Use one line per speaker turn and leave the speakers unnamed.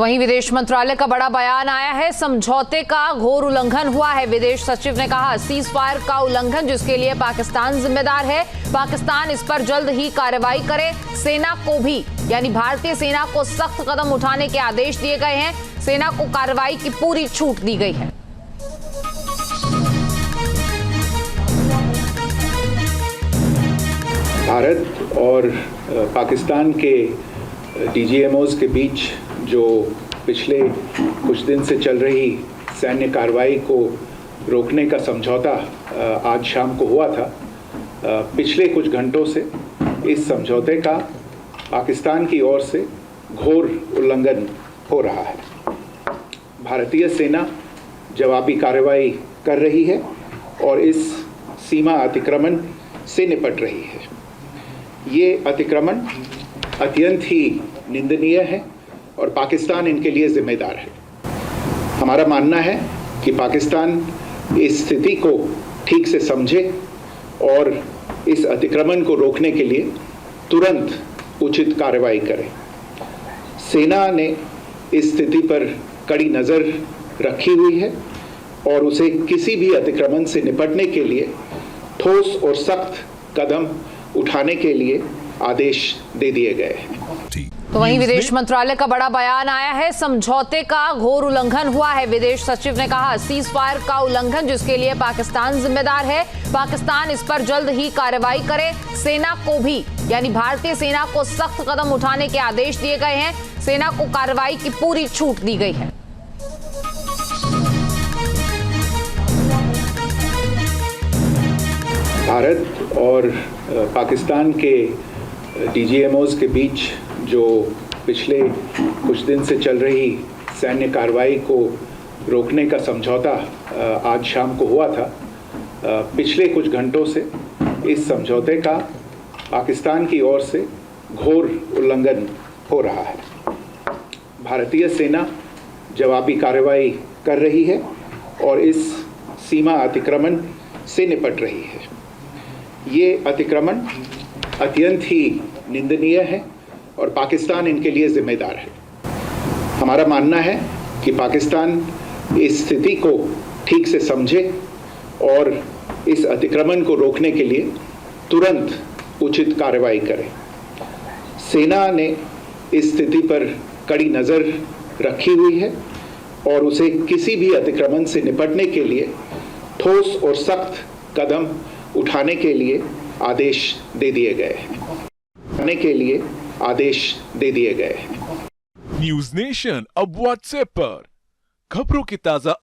वहीं विदेश मंत्रालय का बड़ा बयान आया है। समझौते का घोर उल्लंघन हुआ है। विदेश सचिव ने कहा, सीज फायर का उल्लंघन जिसके लिए पाकिस्तान जिम्मेदार है। पाकिस्तान इस पर जल्द ही कार्रवाई करे। सेना को भी यानी भारतीय सेना को सख्त कदम उठाने के आदेश दिए गए हैं। सेना को कार्रवाई की पूरी छूट दी गई है।
भारत और पाकिस्तान के डीजीएमओज के बीच जो पिछले कुछ दिन से चल रही सैन्य कार्रवाई को रोकने का समझौता आज शाम को हुआ था। पिछले कुछ घंटों से इस समझौते का पाकिस्तान की ओर से घोर उल्लंघन हो रहा है। भारतीय सेना जवाबी कार्रवाई कर रही है और इस सीमा अतिक्रमण से निपट रही है। ये अतिक्रमण अत्यंत ही निंदनीय है और पाकिस्तान इनके लिए जिम्मेदार है। हमारा मानना है कि पाकिस्तान इस स्थिति को ठीक से समझे और इस अतिक्रमण को रोकने के लिए तुरंत उचित कार्रवाई करे। सेना ने इस स्थिति पर कड़ी नज़र रखी हुई है और उसे किसी भी अतिक्रमण से निपटने के लिए ठोस और सख्त कदम उठाने के लिए आदेश दे दिए गए हैं।
तो वहीं विदेश मंत्रालय का बड़ा बयान आया है। समझौते का घोर उल्लंघन हुआ है। विदेश सचिव ने कहा, सीज फायर का उल्लंघन जिसके लिए पाकिस्तान जिम्मेदार है। पाकिस्तान इस पर जल्द ही कार्रवाई करे। सेना को भी यानी भारतीय सेना को सख्त कदम उठाने के आदेश दिए गए हैं। सेना को कार्रवाई की पूरी छूट दी गई है।
भारत और पाकिस्तान के डीजीएमओज के बीच जो पिछले कुछ दिन से चल रही सैन्य कार्रवाई को रोकने का समझौता आज शाम को हुआ था। पिछले कुछ घंटों से इस समझौते का पाकिस्तान की ओर से घोर उल्लंघन हो रहा है। भारतीय सेना जवाबी कार्रवाई कर रही है और इस सीमा अतिक्रमण से निपट रही है। ये अतिक्रमण अत्यंत ही निंदनीय है और पाकिस्तान इनके लिए जिम्मेदार है। हमारा मानना है कि पाकिस्तान इस स्थिति को ठीक से समझे और इस अतिक्रमण को रोकने के लिए तुरंत उचित कार्रवाई करे। सेना ने इस स्थिति पर कड़ी नज़र रखी हुई है और उसे किसी भी अतिक्रमण से निपटने के लिए ठोस और सख्त कदम उठाने के लिए आदेश दे दिए गए हैं।
न्यूज नेशन अब व्हाट्सएप पर खबरों की ताजा